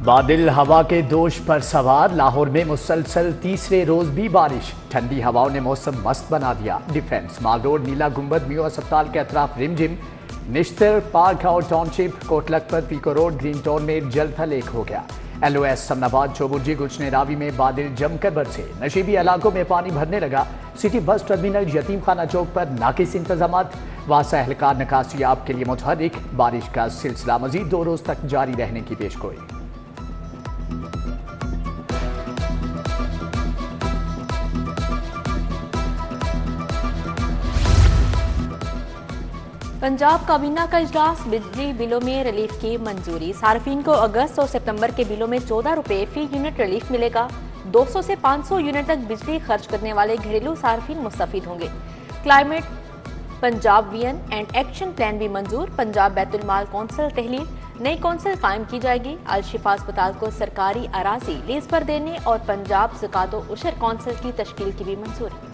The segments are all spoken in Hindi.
बादल हवा के दोष पर सवार, लाहौर में मुसलसल तीसरे रोज भी बारिश। ठंडी हवाओं ने मौसम मस्त बना दिया। डिफेंस माल रोड, नीला गुंबद, मियो अस्पताल के अतराफ रिमझिम। निश्तर पार्क और township, Kot Lakhpat, Peco road, green town में जल थल एक हो गया। LOS समनाबाद, चौबुर्जी, गुलशन रावी में बादल जमकर बरसे। नशीबी इलाकों में पानी भरने लगा। सिटी बस टर्मिनल, यतीम खाना चौक पर नाकिस इंतजाम। वासा एहलकार निकासियाब के लिए मुतहर्रिक। बारिश का सिलसिला मजीद 2 रोज तक जारी रहने की पेशगोई। पंजाब काबीना का इजलास, बिजली बिलों में रिलीफ की मंजूरी। सार्फिन को अगस्त और सितंबर के बिलों में 14 रुपये फी यूनिट रिलीफ मिलेगा। 200 से 500 यूनिट तक बिजली खर्च करने वाले घरेलू सार्फिन मुस्तफीद होंगे। Climate Punjab vision and action plan भी मंजूर। पंजाब बैतुल माल कौंसिल तहलील, नई कौंसिल कायम की जाएगी। अल शिफा अस्पताल को सरकारी अराजी लीज पर देने और पंजाब ज़कात व उशर कौंसिल की तश्कील की भी मंजूरी।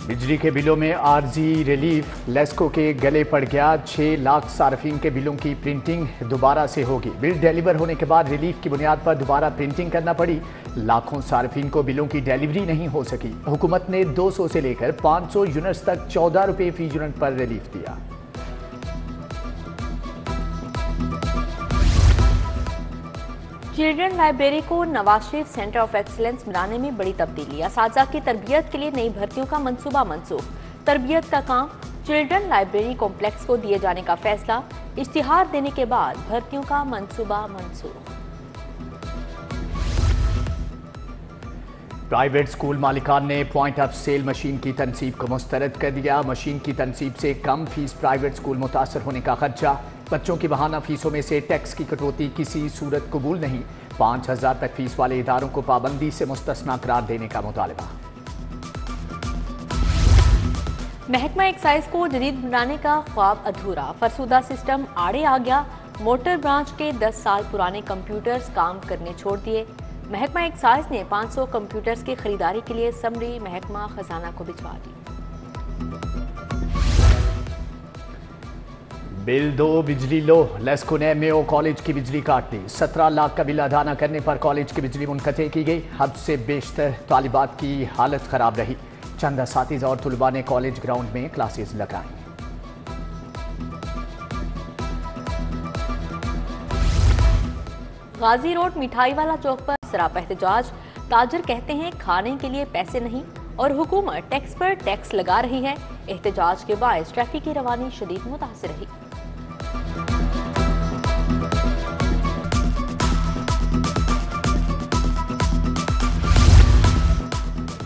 बिजली के बिलों में आर्जी रिलीफ, लेस्को के गले पड़ गया। 6 लाख सार्फिन के बिलों की प्रिंटिंग दोबारा से होगी। बिल डिलीवर होने के बाद रिलीफ की बुनियाद पर दोबारा प्रिंटिंग करना पड़ी। लाखों सार्फिन को बिलों की डिलीवरी नहीं हो सकी। हुकूमत ने 200 से लेकर 500 यूनिट्स तक 14 रुपये फी यूनिट पर रिलीफ दिया। चिल्ड्रन लाइब्रेरी को Nawaz Sharif centre of excellence बनाने में बड़ी तब्दीली। असातिज़ा की तरबियत के लिए नई भर्तियों का मंसूबा मंसूख। तरबियत का काम चिल्ड्रन लाइब्रेरी कॉम्प्लेक्स को दिए जाने का फैसला। इश्तिहार देने के बाद भर्तियों का मंसूबा मंसूख। प्राइवेट स्कूल मालिकान ने पॉइंट ऑफ सेल मशीन की तनसीब को मुस्तरद कर दिया। मशीन की तनसीब से कम फीस, प्राइवेट स्कूल मुतासर होने का खर्चा। बच्चों की बहाना फीसों में से टैक्स की कटौती किसी सूरत कबूल नहीं। 5000 तक फीस वाले इदारों को पाबंदी से मुस्तस्ना करार देने का मुतालबा। महकमा एक्साइज को जदीद बनाने का ख्वाब अधूरा। फरसुदा सिस्टम आड़े आ गया। मोटर ब्रांच के 10 साल पुराने कंप्यूटर्स काम करने छोड़ दिए। महकमा एक्साइज ने 500 कंप्यूटर्स की खरीदारी के लिए समरी महकमा खजाना को भिजवा दी। बिल दो बिजली लो, लेस्को ने मेयो कॉलेज की बिजली काट दी। 17 लाख का बिल अदा न करने पर कॉलेज की बिजली मुनक़ते की गई। हद से बेशतर तालिबात की हालत खराब रही। चंद असातिज़ा और तुलबा ने कॉलेज ग्राउंड में क्लासेस लगाई। गाजी रोड मिठाई वाला चौक पर सरापा एहतजाज। ताजर कहते हैं खाने के लिए पैसे नहीं और हुकूमत टैक्स पर टैक्स लगा रही है। एहतजाज के बायस ट्रैफिक की रवानी शदीद मुतासिर रही।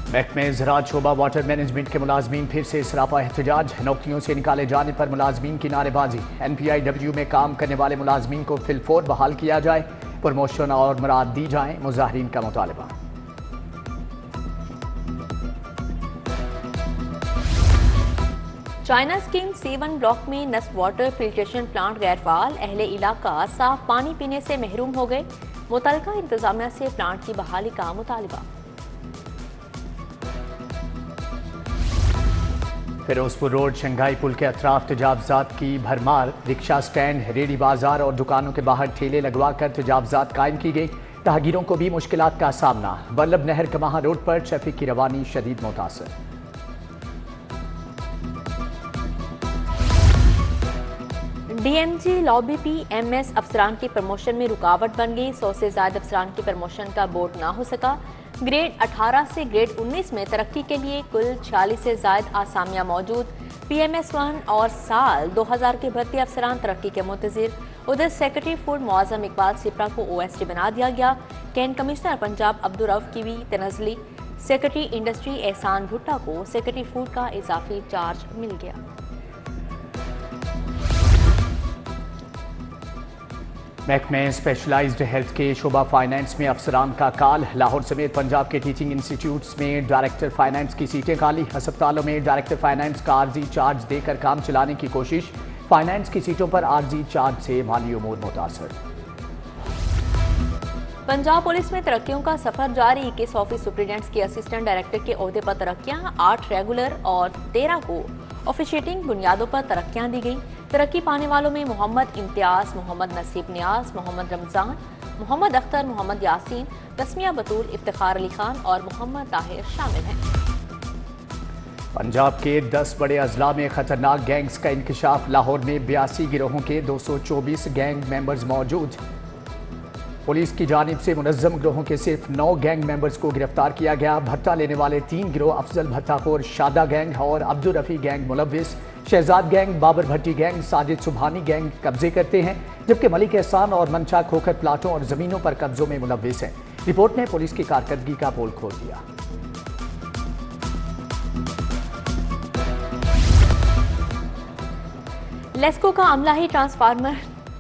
महकमे ज़राअत शोबा वाटर मैनेजमेंट के मुलाजमीन फिर से सरापा एहतजाज। नौकरियों से निकाले जाने पर मुलाजमीन की नारेबाजी। NPIW में काम करने वाले मुलाजमीन को फिलफोर बहाल किया जाए, प्रमोशन और मुराद दी जाए, मुजाहिरीन का मुतालबा। चाइना स्कीम C1 ब्लॉक में नस्ब वाटर फिल्ट्रेशन प्लांट गैर फाल। अहले इलाका साफ पानी पीने से महरूम हो गए। मुतलका इंतजामिया से प्लांट की बहाली का मुतालबा। फिरोजपुर रोड, शंघाई पुल के अतराफ तजावजात की भरमार। रिक्शा स्टैंड, रेडी बाजार और दुकानों के बाहर ठेले लगवा कर तजावजात कायम की गई। तहगीरों को भी मुश्किलात का सामना। वल्लभ नहर कमाहा रोड पर ट्रैफिक की रवानी शदीद मुतासर। DMG लॉबी PMS अफसरान की प्रमोशन में रुकावट बन गई। 100 से ज्यादा अफसरान की प्रमोशन का बोर्ड ना हो सका। ग्रेड 18 से ग्रेड 19 में तरक्की के लिए कुल 46 से ज्यादा आसामियां मौजूद। PMS 1 और साल 2000 के भर्ती अफसरान तरक्की के मुंतजिर। उधर सेक्रेटरी फूड मुआज़म इकबाल सिपरा को OSD बना दिया गया। कैन कमिश्नर पंजाब अब्दुल रऊफ की भी तनज़ली। सेक्रेटरी इंडस्ट्री एहसान भुट्टा को सेक्रेटरी फूड का इजाफी चार्ज मिल गया। महकमे स्पेशलाइज्ड हेल्थ के शोबा फाइनेंस में अफसरान का काल। लाहौर समेत पंजाब के टीचिंग इंस्टीट्यूट्स में डायरेक्टर फाइनेंस की सीटें खाली। अस्पतालों में डायरेक्टर फाइनेंस का आर्जी चार्ज देकर काम चलाने की कोशिश। फाइनेंस की सीटों पर आर्जी चार्ज से माली उमूर मुतासर। पंजाब पुलिस में तरक्कियों का सफर जारी। 21 ऑफिस सुप्रीडेंट्स की असिस्टेंट डायरेक्टर के ओहदे पर तरक्कियां, 8 रेगुलर और 13 को ऑफिशिएटिंग बुनियादों पर तरक्कियां दी गई। तरक्की पाने वालों में मोहम्मद इम्तियाज, मोहम्मद नसीब नियाज, मोहम्मद रमजान, मोहम्मद अख्तर, मोहम्मद यासीन, तस्मिया बतूल, इफ्तिखार अली खान और मोहम्मद ताहिर शामिल हैं। पंजाब के 10 बड़े अजला में खतरनाक गैंग्स का इंकशाफ। लाहौर में 82 गिरोहों के 224 गैंग मेंबर्स मौजूद। पुलिस की जानिब से मुनज़्ज़म गिरोहों के सिर्फ 9 गैंग मेंबर्स को गिरफ्तार किया गया। भत्ता लेने वाले 3 गिरोह अफजल भत्ताखोर, शादा गैंग और अब्दुल रफ़ी गैंग मुलविस, शहजाद गैंग, बाबर भट्टी गैंग, साजिद सुबहानी गैंग कब्जे करते हैं, जबकि मलिक एहसान और मंशा खोखर प्लाटों और ज़मीनों पर कब्जों में मुलविस हैं। रिपोर्ट ने पुलिस की कारकर्दगी का पोल खोल दिया। लेस्को का अमला ही ट्रांसफार्मर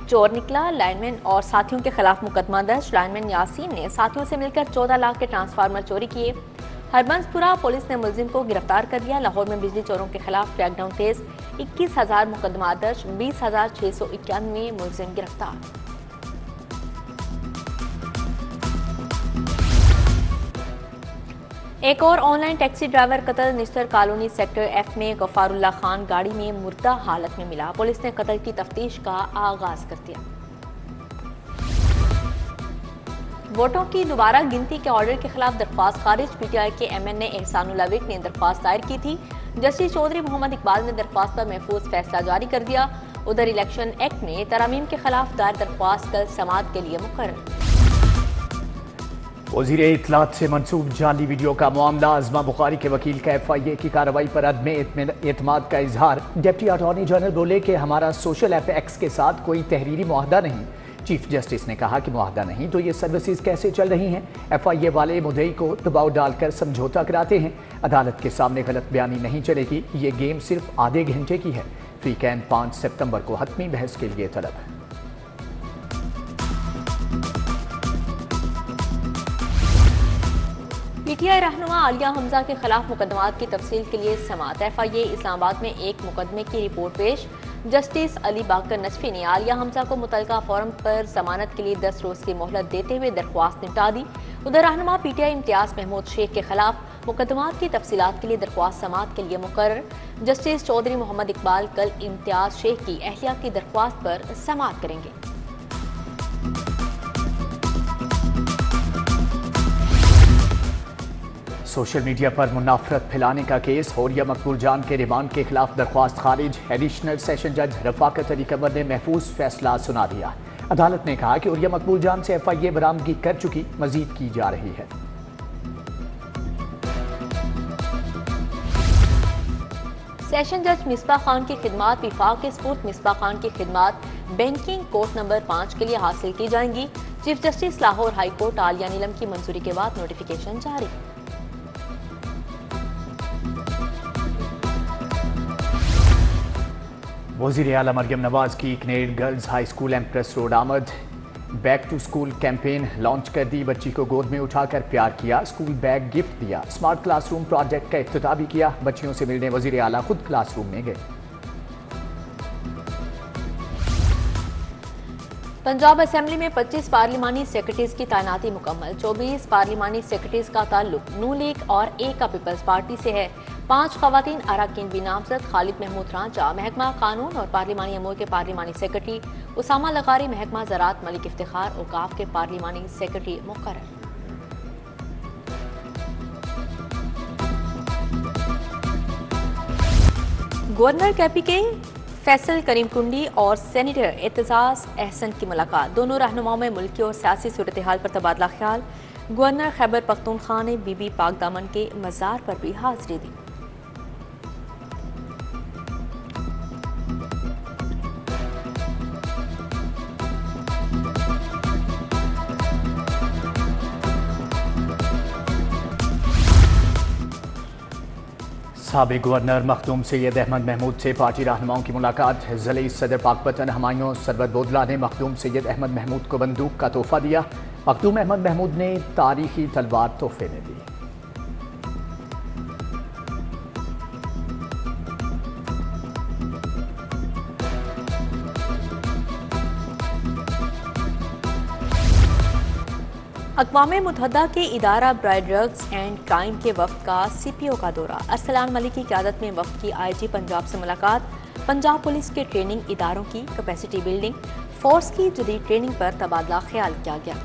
चोर निकला। लाइनमैन और साथियों के खिलाफ मुकदमा दर्ज। लाइनमैन यासीन ने साथियों से मिलकर 14 लाख के ट्रांसफार्मर चोरी किए। हरबंसपुरा पुलिस ने मुलजिम को गिरफ्तार कर लिया। लाहौर में बिजली चोरों के खिलाफ क्रैकडाउन तेज। 21,000 मुकदमा दर्ज, 20,691 मुलजिम गिरफ्तार। एक और ऑनलाइन टैक्सी ड्राइवर कत्ल। निश्तर कॉलोनी सेक्टर एफ में गफारुल्लाह खान गाड़ी में मुर्दा हालत में मिला। पुलिस ने कत्ल की तफ्तीश का आगाज कर दिया। वोटों की दोबारा गिनती के ऑर्डर के खिलाफ दरख्वास्त खारिज। पीटीआई के एमएनए एहसानुल अवीक ने दरख्वास्त दायर की थी। जस्टिस चौधरी मोहम्मद इकबाल ने दरख्वास्त पर महफूज फैसला जारी कर दिया। उधर इलेक्शन एक्ट में तरमीम के खिलाफ दायर दरख्वास्त कल समाअत के लिए मुकर्रर। वज़ीर इत्तलात से मंसूब जाली वीडियो का मामला। आज़मा बुखारी के वकील का FIA की कार्रवाई पर अदम एतमाद का इजहार। डिप्टी अटॉर्नी जनरल बोले कि हमारा सोशल ऐप एक्स के साथ कोई तहरीरी मुआहदा नहीं। चीफ जस्टिस ने कहा कि मुआहदा नहीं तो ये सर्विसेज कैसे चल रही हैं। FIA वाले मुद्दई को दबाव डालकर समझौता कराते हैं। अदालत के सामने गलत बयानी नहीं चलेगी। ये गेम सिर्फ आधे घंटे की है। फ्री कैन 5 सितंबर को हतमी बहस के लिए तलब। पीटीआई रहनुमा आलिया हमजा के खिलाफ मुकदमात की तफसील के लिए समाअत। FIA इस्लामाबाद में एक मुकदमे की रिपोर्ट पेश। जस्टिस अली बाकर नजफी ने आलिया हमजा को मुतलका फोरम पर जमानत के लिए 10 रोज की मोहलत देते हुए दरख्वास्त निपटा दी। उधर रहनुमा PTI इम्तियाज महमूद शेख के खिलाफ मुकदमात की तफसीलात के लिए दरख्वास्त समाअत के लिए मुकर्रर। जस्टिस चौधरी मोहम्मद इकबाल कल इम्तियाज शेख की अहलिया की दरख्वास्त पर समाअत करेंगे। सोशल मीडिया पर मुनाफरत फैलाने का केस। हुरिया मकबूल जान के रिमांड के खिलाफ दरख्वास्त खारिज। एडिशनल सेशन जज रफाकत अली कंवर ने महफूज फैसला सुना दिया। अदालत ने कहा कि हुरिया मकबूल जान से FIA बरामदगी कर चुकी, मजीद की जा रही है। सेशन जज मिसबा खान की खिदमात विफाक के सपुर्द। मिसबा खान की खिदमात बैंकिंग कोर्ट नंबर 5 के लिए हासिल की जाएंगी। Chief justice Lahore high court Aalia Neelam की मंजूरी के बाद नोटिफिकेशन जारी। वज़ीर आला मरियम नवाज की Kinnaird girls high school Empress road आमद। Back to school campaign launch कर दी। बच्ची को गोद में उठाकर प्यार किया, स्कूल बैग गिफ्ट दिया, स्मार्ट क्लासरूम प्रोजेक्ट का इफ्तिताह भी किया। बच्चियों से मिलने वज़ीर आला खुद क्लासरूम में गए। पंजाब असेंबली में 25 पार्लिमानी सेक्रेटरीज की तैनाती मुकम्मल। 24 पार्लिमानी सेक्रेटरीज का ताल्लुक नू लीग और एक का पीपल्स पार्टी से है। 5 खवातीन अरकान भी नामजद। खालिद महमूद रांचा महकमा कानून और पार्लिमानी अमूर के पार्लिमानी सेक्रेटरी, उसामा लगारी महकमा ज़राअत, मलिक इफ्तिखार औकाफ के पार्लिमानी सेक्रेटरी मुकर्रर। गवर्नर KP के फैसल करीम कुंडी और सेनेटर एतजाज अहसन की मुलाकात। दोनों रहनुमाओं में मुल्की और सियासी सूरत हाल पर तबादला ख्याल। गवर्नर खैबर पख्तूनख्वा ने बीबी पाक दामन के मज़ार पर भी हाजिरी दी। साबिक गवर्नर मखदूम सैयद अहमद महमूद से पार्टी रहनुमाओं की मुलाकात। ज़ली सदर पाकपतन हमायूं सरबत बोदला ने मखदूम सैयद अहमद महमूद को बंदूक का तोहफा दिया। मखदूम अहमद महमूद ने तारीखी तलवार तोहफे में दी। अक़वाम मुत्तहिदा के इदारा ब्राई ड्रग्स एंड क्राइम के वफ़द का CPO का दौरा। अरसलान मलिक की क़यादत में वफ़द की IG पंजाब से मुलाकात। पंजाब पुलिस के ट्रेनिंग इदारों की कैपेसिटी बिल्डिंग, फोर्स की जदीद ट्रेनिंग पर तबादला ख्याल किया गया।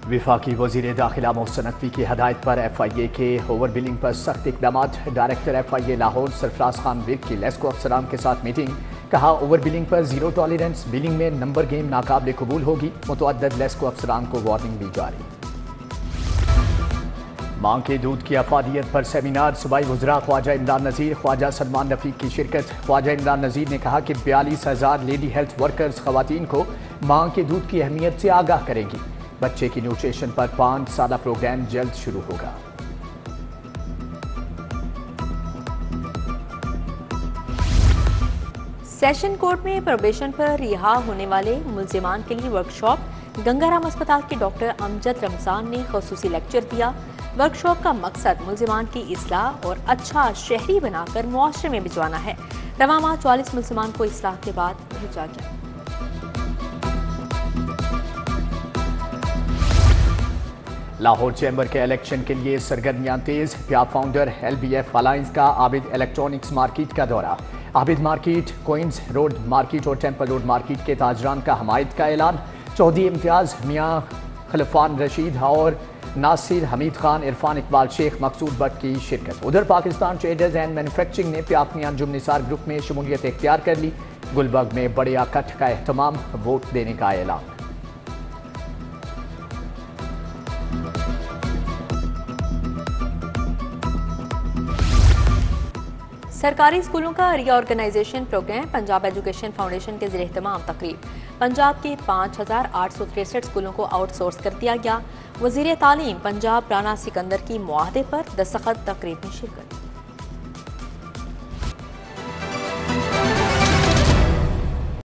विफाकी वज़ीर दाखिला मोहसिन नकवी की हदायत पर FIA के ओवर बिलिंग पर सख्त इकदाम। डायरेक्टर FIA लाहौर सरफराज खान विर्क की लेस्को अफसरान के साथ मीटिंग। कहा, ओवर बिलिंग पर जीरो टॉलरेंस, बिलिंग में नंबर गेम नाकाबिल कबूल होगी। मुतअद्दिद लेस्को अफसरान को वार्निंग दी जारी। मांग के दूध की अफादियत पर सेमिनार। सूबाई वज़रा ख्वाजा इमरान नज़ीर, ख्वाजा सलमान रफ़ीक की शिरकत। ख्वाजा इमरान नज़ीर ने कहा कि 42,000 लेडी हेल्थ वर्कर्स ख़वातीन को मांग के दूध की अहमियत से आगाह करेंगी। बच्चे की न्यूट्रिशन पर 5 साला प्रोग्राम जल्द शुरू होगा। सेशन कोर्ट में प्रोबेशन पर रिहा होने वाले मुल्जिमान के लिए वर्कशॉप। गंगाराम अस्पताल के डॉक्टर अमजद रमजान ने खुसूसी लेक्चर दिया। वर्कशॉप का मकसद मुल्जिमान की इस्लाह और अच्छा शहरी बनाकर मुआशरे में भिजवाना है। रवा माह 44 मुल्जिमान को इस्लाह के बाद भेजा गया। लाहौर चैम्बर के इलेक्शन के लिए सरगर्मियां तेज। प्या फाउंडर LBF अलायंस का आबिद इलेक्ट्रॉनिक्स मार्केट का दौरा। Abid market, Queens Road market और टेम्पल रोड मार्केट के ताजरान का हमायत का ऐलान। चौधरी इम्तियाज, मियाँ खलफान रशीद और नासिर हमीद खान, इरफान इकबाल शेख, मकसूद भट्ट की शिरकत। उधर पाकिस्तान ट्रेडर्स एंड मैन्युफैक्चरिंग ने प्याक मियां अंजुम निसार ग्रुप में शमूलियत इख्तियार कर ली। गुलबर्ग में बड़े इकट्ठ का एहतमाम, वोट देने का ऐलान। सरकारी स्कूलों का reorganization program. Punjab education foundation के ज़रिए तमाम तकरीब। पंजाब के 5,863 स्कूलों को आउटसोर्स कर दिया गया। वज़ीर तालीम पंजाब राना सिकंदर की मुआहदे पर दस्तखत, तकरीब में शिरकत।